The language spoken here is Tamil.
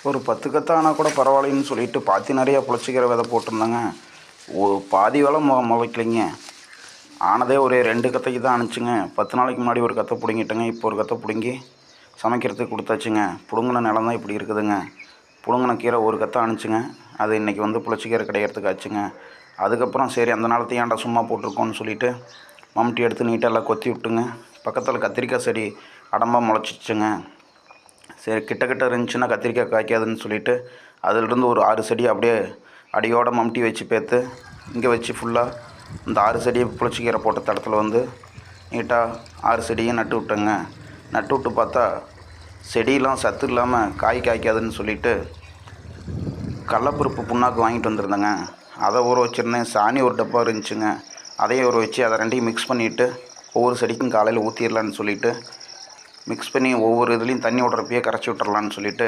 ஒரு 10 கற்று ஆனால் கூட பரவாயில்லைன்னு சொல்லிட்டு பாத்தி நிறையா புளிச்சக்கீரை விதை போட்டிருந்தேங்க. பாதி வேலை முளைக்கலைங்க. ஆனதே ஒரு 2 கத்தைக்கு தான் அனுச்சுங்க. 10 நாளைக்கு முன்னாடி ஒரு கத்தை பிடுங்கிட்டேங்க. இப்போ ஒரு கத்தை பிடுங்கி சமைக்கிறதுக்கு கொடுத்தாச்சுங்க. பிடுங்கின நிலம் தான் இப்படி இருக்குதுங்க. பிடுங்கின கீரை ஒரு கத்தை அனுச்சுங்க. அது இன்றைக்கி வந்து புளிச்சக்கீரை கிடைக்கிறதுக்கு ஆச்சுங்க. அதுக்கப்புறம் சரி அந்த நிலத்தையும் ஏன்டா சும்மா போட்டிருக்கோன்னு சொல்லிவிட்டு மம்முட்டி எடுத்து நீட்டாக எல்லாம் கொத்தி விட்டுங்க. பக்கத்தில் கத்திரிக்காய் செடி அடம்பாக முளைச்சிச்சுங்க. சரி கிட்ட இருந்துச்சுன்னா கத்திரிக்காய் காய்க்காதுன்னு சொல்லிவிட்டு அதிலிருந்து ஒரு 6 செடி அப்படியே அடியோடு மம்முட்டி வச்சு பேர்த்து இங்கே வச்சு ஃபுல்லாக இந்த 6 செடியை புளிச்சக்கீரை போட்ட தடத்தில் வந்து நீட்டாக 6 செடியும் நட்டு விட்டேங்க. நட்டு விட்டு பார்த்தா செடியெலாம் சத்து இல்லாமல் காய்க்காதுன்னு சொல்லிவிட்டு கடலப்பருப்பு புண்ணாக்கு வாங்கிட்டு வந்திருந்தேங்க. அதை ஊற வச்சுருந்தேன். சாணி ஒரு டப்பா இருந்துச்சுங்க. அதையும் ஊற வச்சு அதை ரெண்டையும் மிக்ஸ் பண்ணிவிட்டு ஒவ்வொரு செடிக்கும் காலையில் ஊற்றிடலான்னு சொல்லிவிட்டு மிக்ஸ் பண்ணி ஒவ்வொரு இதுலேயும் தண்ணி விட்றப்பயே கரைச்சி விட்றலான்னு சொல்லிவிட்டு